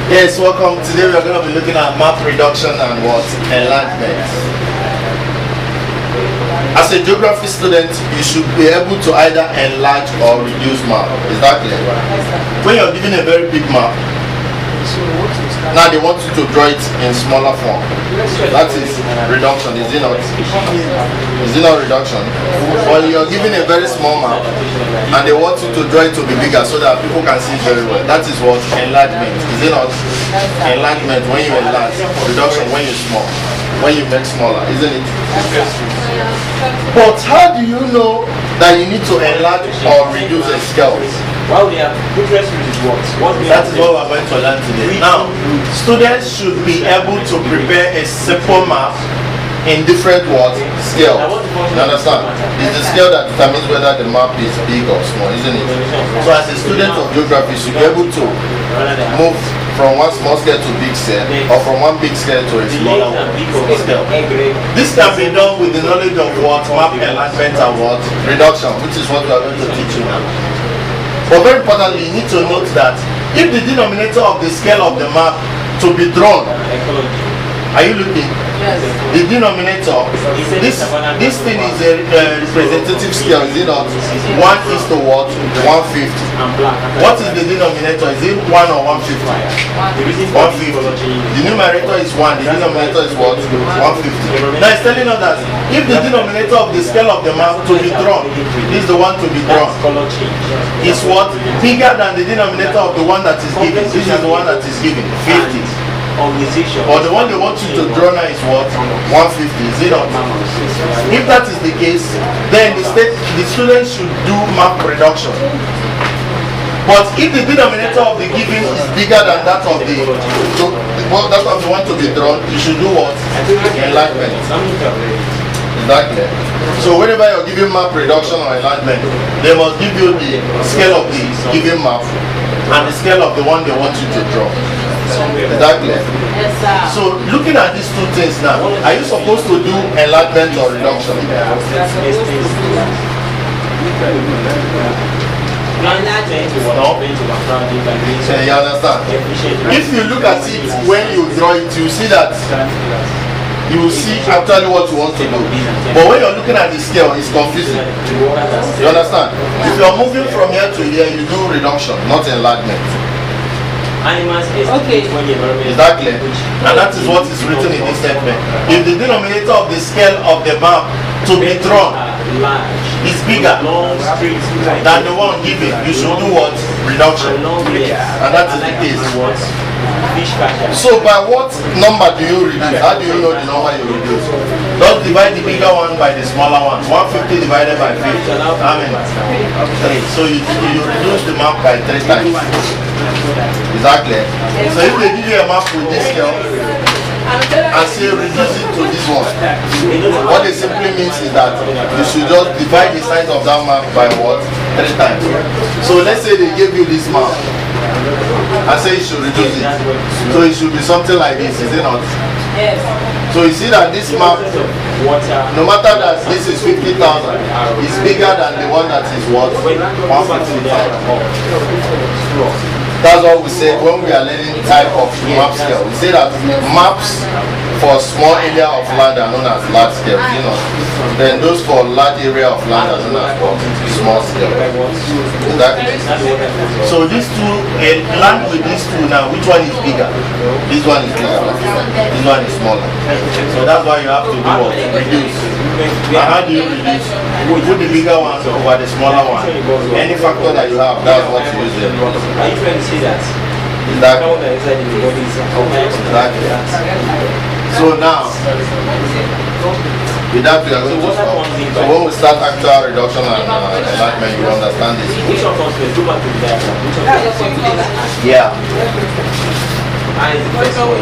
Yes, welcome. Today we are going to be looking at map reduction and what? Enlargement. As a geography student, you should be able to either enlarge or reduce map. Is that clear? When you're given a very big map, now they want you to draw it in smaller form. That is reduction, is it not? Is it not reduction? Or you're given a very small map and they want you to draw it to be bigger so that people can see very well. That is what? Enlargement. Is it not? Enlargement when you enlarge. Reduction when you small. When you make smaller, isn't it? But how do you know that you need to enlarge or reduce a scale? Well, they have interest in what? That is what we are going to learn today. Now, students should be able to prepare a simple map in different what? Scale. You understand? It's the scale that determines whether the map is big or small, isn't it? So as a student of geography, you should be able to move from one small scale to big scale, or from one big scale to a smaller scale. This can be done with the knowledge of what? Map enlargement and what? Reduction, which is what we are going to teach you now. But very importantly, you need to note that if the denominator of the scale of the map to be drawn, are you looking? Yes. The denominator, this thing is a representative scale, is it not? 1 is to what? 150. What is the denominator? Is it 1 or 150? 150. The numerator is 1, the denominator is what? 150. Now it's telling us that if the denominator of the scale of the map to be drawn is the one to be drawn, is what? Bigger than the denominator of the one that is given. This is the one that is given, 50. Or the one they want you to draw now is what? 150, is it not? If that is the case, then the students should do map reduction. But if the denominator of the given is bigger than that of the one to be drawn, you should do what? Enlargement. Exactly. So whenever you're giving map reduction or enlargement, they must give you the scale of the given map and the scale of the one they want you to draw. Exactly. Yes, sir. So looking at these two things now, are you supposed to do enlargement or reduction? No? You understand? If you look at it when you draw it, you see that you will see actually what you want to do. But when you're looking at the scale, it's confusing. You understand? If you're moving from here to here, you do reduction, not enlargement. Okay. Exactly. And that is what is written in this statement. If the denominator of the scale of the map to be drawn is bigger than the one given, you should do what? Reduction. And that is the case. So by what number do you reduce? How do you know the number you reduce? Just divide the bigger one by the smaller one. 150 divided by 50. How many? 3. So you reduce the map by 3 times. Exactly. So if they give you a map with this scale and say reduce it to this one, what it simply means is that you should just divide the size of that map by what? 3 times. So let's say they gave you this map and say you should reduce it. So it should be something like this, is it not? Yes. So you see that this map, no matter that this is 50,000, is bigger than the one that is what? 150,000. That's what we say when we are learning type of map scale. We say that maps for small area of land are known as large scale, you know. Then those for large area of land are known as small scale. Exactly. So these two, land with these two now, which one is bigger? This one is bigger. This one is smaller. So that's why you have to do what? Reduce. And how do you reduce? You put the bigger one over the smaller one. Any factor that you have, that's what you use there. See that? Exactly. So now, with that we are going to stop. So when we start actual reduction and enlargement, you understand this. Which one comes first? Go back to the diagram. Which one comes first? Yeah. And it's the first one.